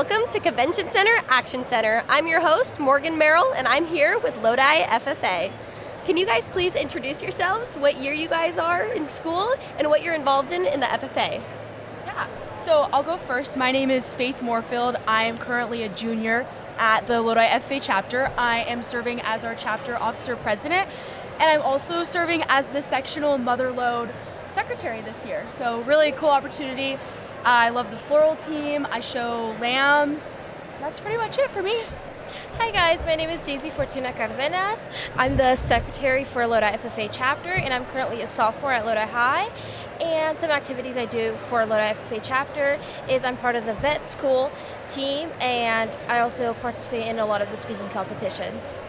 welcome to Convention Center Action Center. I'm your host, Morgan Merrill, and I'm here with Lodi FFA. Can you guys please introduce yourselves, what year you guys are in school, and what you're involved in the FFA? Yeah, so I'll go first. My name is Faith Moorfield. I am currently a junior at the Lodi FFA chapter. I am serving as our chapter officer president, and I'm also serving as the sectional Mother Lode secretary this year. So really cool opportunity. I love the floral team. I show lambs. That's pretty much it for me. Hi guys, my name is Daisy Fortuna Cardenas. I'm the secretary for Lodi FFA chapter, and I'm currently a sophomore at Lodi High. And some activities I do for Lodi FFA chapter is I'm part of the vet school team, and I also participate in a lot of the speaking competitions.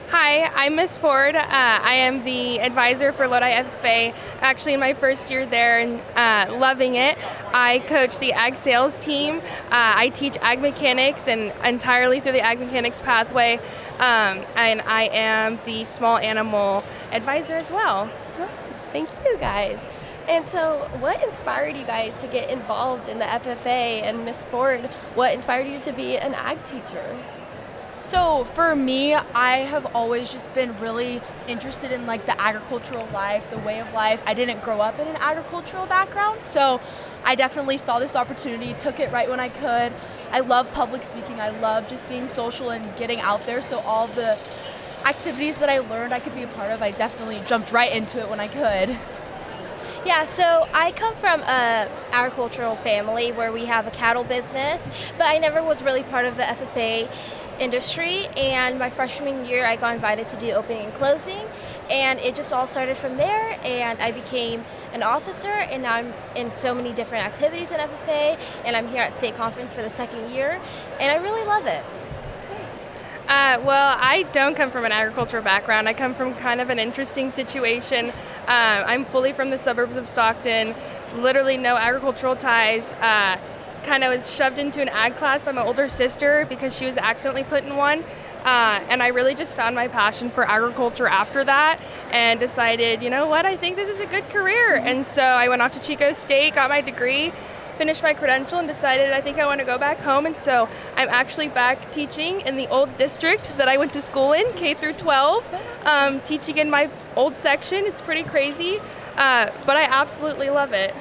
Hi, I'm Miss Ford. I am the advisor for Lodi FFA, actually in my first year there and loving it. I coach the ag sales team. I teach ag mechanics and entirely through the ag mechanics pathway, and I am the small animal advisor as well. Nice. Thank you guys. And so what inspired you guys to get involved in the FFA, and Miss Ford, what inspired you to be an ag teacher? So for me, I have always just been really interested in like the agricultural life, the way of life. I didn't grow up in an agricultural background, so I definitely saw this opportunity, took it right when I could. I love public speaking. I love just being social and getting out there. So all the activities that I learned I could be a part of, I definitely jumped right into it when I could. Yeah, so I come from an agricultural family where we have a cattle business, but I never was really part of the FFA industry, and my freshman year I got invited to do opening and closing, and it just all started from there, and I became an officer, and now I'm in so many different activities in FFA, and I'm here at state conference for the second year, and I really love it. Well, I don't come from an agricultural background. I come from kind of an interesting situation. I'm fully from the suburbs of Stockton, literally no agricultural ties. Kind of was shoved into an ag class by my older sister because she was accidentally put in one. And I really just found my passion for agriculture after that and decided, you know what, I think this is a good career. And so I went off to Chico State, got my degree, finished my credential, and decided I think I want to go back home. And so I'm actually back teaching in the old district that I went to school in, K through 12, teaching in my old section. It's pretty crazy, but I absolutely love it.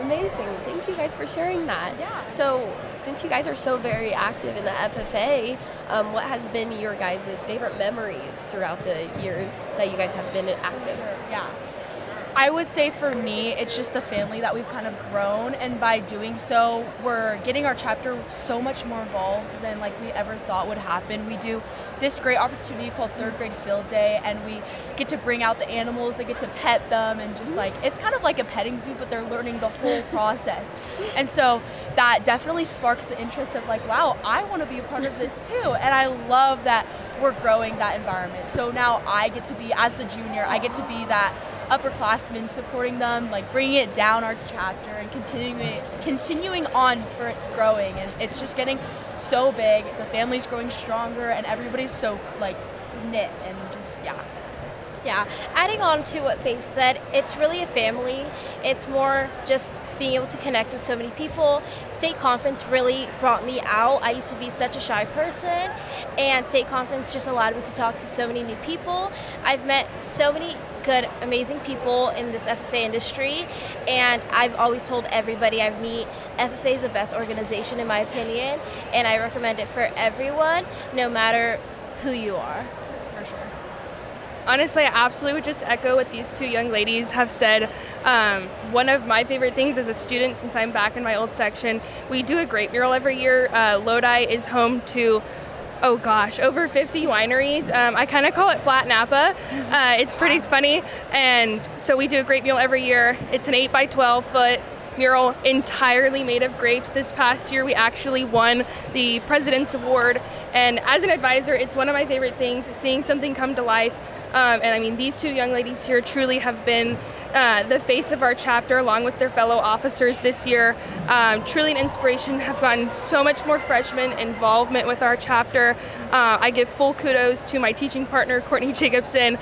Amazing. Thank you guys for sharing that. Yeah. So since you guys are so very active in the FFA, what has been your guys' favorite memories throughout the years that you guys have been active? Yeah. I would say for me, it's just the family that we've kind of grown, and by doing so, we're getting our chapter so much more involved than like we ever thought would happen. We do this great opportunity called Third Grade Field Day, and we get to bring out the animals, they get to pet them, and just like, it's kind of like a petting zoo, but they're learning the whole process. And so that definitely sparks the interest of like, wow, I want to be a part of this too. And I love that we're growing that environment. So now I get to be, as the junior, I get to be that upperclassmen supporting them, like bringing it down our chapter and continuing on for it growing, and it's just getting so big. The family's growing stronger, and everybody's so like knit and just Yeah, adding on to what Faith said, it's really a family. It's more just being able to connect with so many people. State conference really brought me out. I used to be such a shy person, and state conference just allowed me to talk to so many new people. I've met so many good, amazing people in this FFA industry, and I've always told everybody I meet, FFA is the best organization in my opinion, and I recommend it for everyone, no matter who you are. for sure. Honestly, I absolutely would just echo what these two young ladies have said. One of my favorite things as a student, since I'm back in my old section, we do a grape mural every year. Lodi is home to, oh gosh, over 50 wineries. I kind of call it Flat Napa. It's pretty funny. And so we do a grape mural every year. It's an 8 by 12 foot mural entirely made of grapes. This past year, we actually won the President's Award. And as an advisor, it's one of my favorite things, seeing something come to life. And I mean, these two young ladies here truly have been the face of our chapter along with their fellow officers this year. Truly an inspiration, have gotten so much more freshman involvement with our chapter. I give full kudos to my teaching partner, Courtney Jacobson.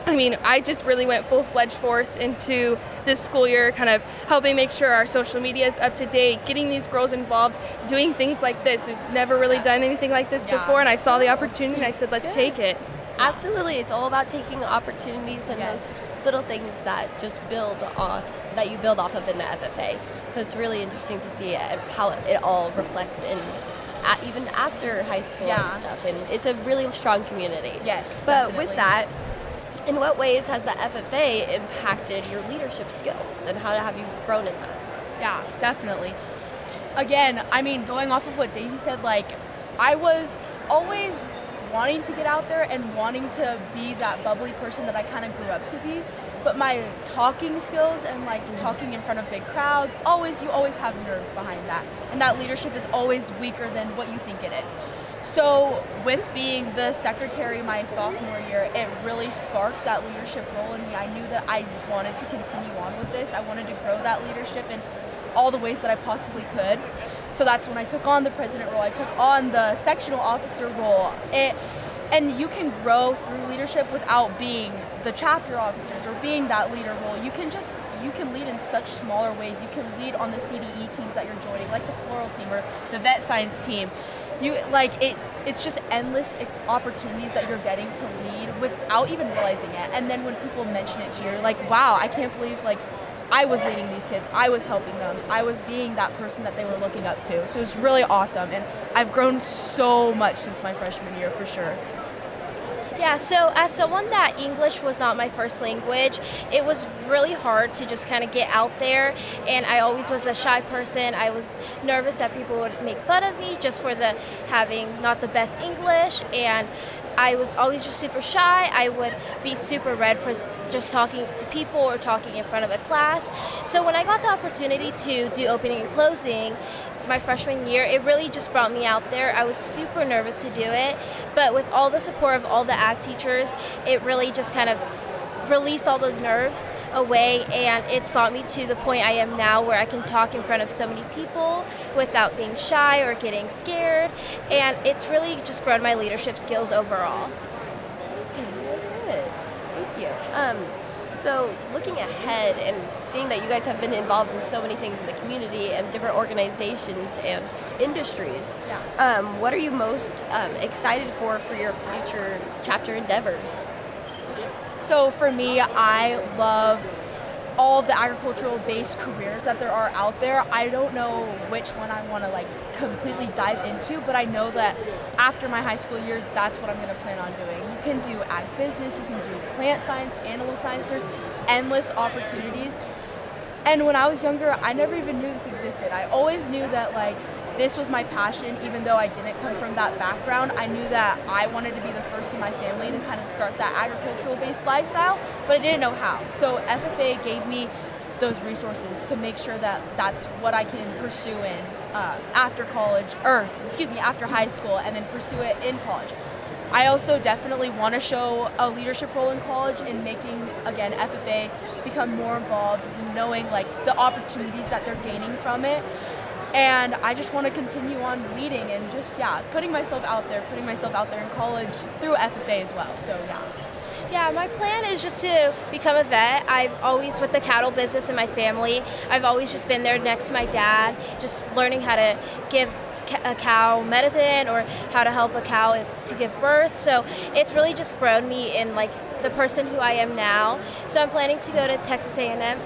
I mean, I just really went full-fledged force into this school year, kind of helping make sure our social media is up to date, getting these girls involved, doing things like this. We've never really done anything like this before, and I saw the opportunity and I said, let's take it. Absolutely. It's all about taking opportunities and those little things that just build off, that you build off of in the FFA. So it's really interesting to see how it all reflects in even after high school and stuff. And it's a really strong community. Yes. But definitely. with that, in what ways has the FFA impacted your leadership skills, and how have you grown in that? Yeah, definitely. Again, I mean, going off of what Daisy said, like, I was always wanting to get out there and wanting to be that bubbly person that I kind of grew up to be. But my talking skills and like talking in front of big crowds, you always have nerves behind that. And that leadership is always weaker than what you think it is. So with being the secretary my sophomore year, it really sparked that leadership role in me. I knew that I wanted to continue on with this. I wanted to grow that leadership in all the ways that I possibly could. So that's when I took on the president role. I took on the sectional officer role. And you can grow through leadership without being the chapter officers or being that leader role. You can lead in such smaller ways. You can lead on the CDE teams that you're joining, like the floral team or the vet science team. It's just endless opportunities that you're getting to lead without even realizing it. And then when people mention it to you, you're like, wow, I can't believe I was leading these kids. I was helping them. I was being that person that they were looking up to. So it was really awesome. And I've grown so much since my freshman year, for sure. Yeah, so as someone that English was not my first language, it was really hard to just kind of get out there, and I always was the shy person. I was nervous that people would make fun of me just for having not the best English, and I was always just super shy. I would be super red just talking to people or talking in front of a class. So when I got the opportunity to do opening and closing my freshman year, it really just brought me out there. I was super nervous to do it, but with all the support of all the ag teachers, it really just kind of released all those nerves away, and it's got me to the point I am now where I can talk in front of so many people without being shy or getting scared, and it's really just grown my leadership skills overall. Good. Thank you. So looking ahead and seeing that you guys have been involved in so many things in the community and different organizations and industries, what are you most excited for your future chapter endeavors? So for me, I love all of the agricultural based careers that there are out there. I don't know which one I want to completely dive into, but I know that after my high school years, that's what I'm going to plan on doing. You can do ag business, you can do plant science, animal science. There's endless opportunities. And when I was younger, I never even knew this existed. I always knew that this was my passion, even though I didn't come from that background. I knew that I wanted to be the first in my family to kind of start that agricultural-based lifestyle, but I didn't know how. So FFA gave me those resources to make sure that that's what I can pursue in after high school, and then pursue it in college. I also definitely want to show a leadership role in college in making, again, FFA become more involved, knowing the opportunities that they're gaining from it. And I just want to continue on leading and just, putting myself out there in college through FFA as well. So, Yeah, my plan is just to become a vet. I've always, with the cattle business in my family, I've always just been there next to my dad, just learning how to give a cow medicine or how to help a cow to give birth. So it's really just grown me in the person who I am now. So I'm planning to go to Texas A&M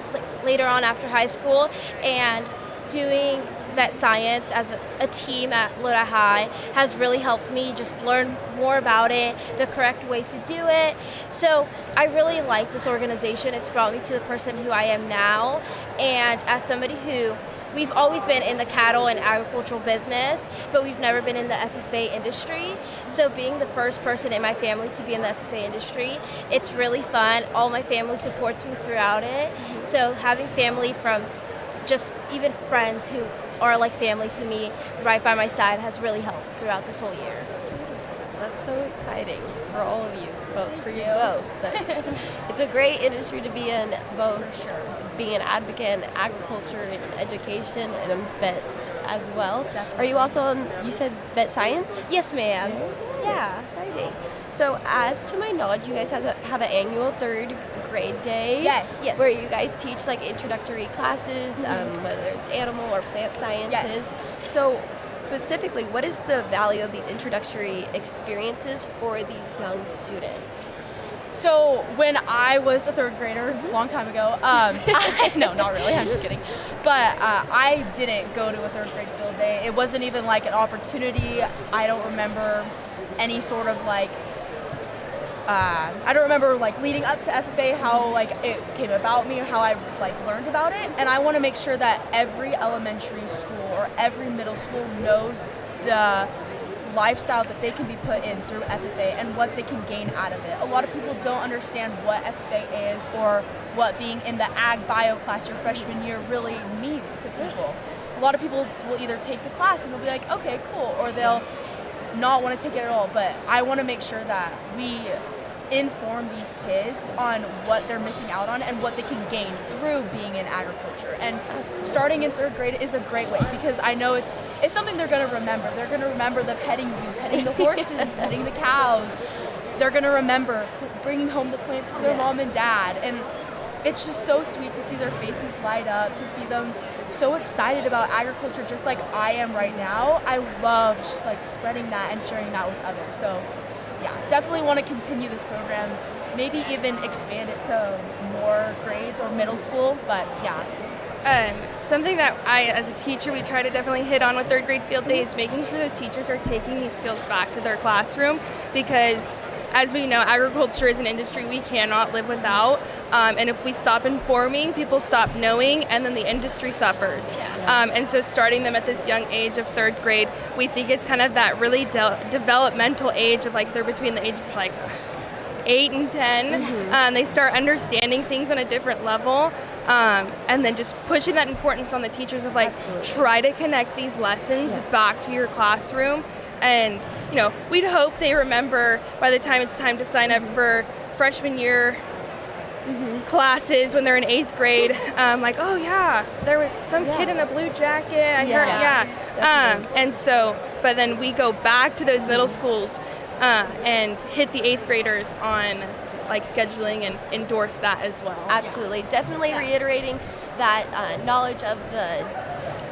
later on after high school, and doing vet science as a team at Lodi High has really helped me just learn more about it, the correct ways to do it. So I really like this organization. It's brought me to the person who I am now, and as somebody who we've always been in the cattle and agricultural business, but we've never been in the FFA industry. So being the first person in my family to be in the FFA industry, it's really fun. All my family supports me throughout it. So having family from just even friends who are like family to me right by my side has really helped throughout this whole year. That's so exciting for all of you, for you both. It's a great industry to be in, both being an advocate in agriculture and education and vets as well. Definitely. Are you also on, you said vet science? Yes, ma'am. Yeah. Exciting. So, as to my knowledge, you guys have an annual third grade day. Yes. Where you guys teach like introductory classes, whether it's animal or plant sciences. Yes. So, specifically, what is the value of these introductory experiences for these young students? So when I was a third grader, a long time ago, no, not really, I'm just kidding. But I didn't go to a third grade field day. It wasn't even like an opportunity. I don't remember any sort of like, I don't remember like leading up to FFA how like it came about me or how I like learned about it. And I want to make sure that every elementary school or every middle school knows the lifestyle that they can be put in through FFA and what they can gain out of it. A lot of people don't understand what FFA is or what being in the ag bio class your freshman year really means to people. A lot of people will either take the class and they'll be like, okay, cool, or they'll not want to take it at all. But I want to make sure that we inform these kids on what they're missing out on and what they can gain through being in agriculture. And starting in third grade is a great way because I know it's something they're going to remember. They're going to remember the petting zoo, petting the horses, petting the cows. They're going to remember bringing home the plants to their mom and dad. And it's just so sweet to see their faces light up, to see them so excited about agriculture just like I am right now. I love just like spreading that and sharing that with others. So yeah, definitely want to continue this program, maybe even expand it to more grades or middle school, but yeah. Something that I, as a teacher, we try to definitely hit on with third grade field day is making sure those teachers are taking these skills back to their classroom because, as we know, agriculture is an industry we cannot live without, and if we stop informing, people stop knowing, and then the industry suffers. And so starting them at this young age of third grade, we think it's kind of that really developmental age of like they're between the ages of like 8 and 10. They start understanding things on a different level, and then just pushing that importance on the teachers of like try to connect these lessons back to your classroom. And you know, we'd hope they remember by the time it's time to sign up for freshman year classes when they're in 8th grade, like, oh yeah, there was some kid in a blue jacket, I heard, and so, but then we go back to those middle schools and hit the 8th graders on like scheduling and endorse that as well. Absolutely, definitely reiterating that knowledge of the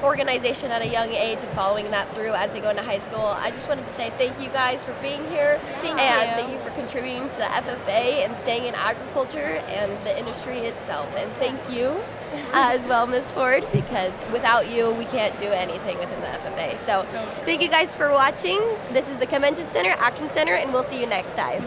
organization at a young age and following that through as they go into high school. I just wanted to say thank you guys for being here thank you for contributing to the FFA and staying in agriculture and the industry itself. And thank you as well, Ms. Ford, because without you, we can't do anything within the FFA. So thank you guys for watching. This is the Convention Center, Action Center, and we'll see you next time.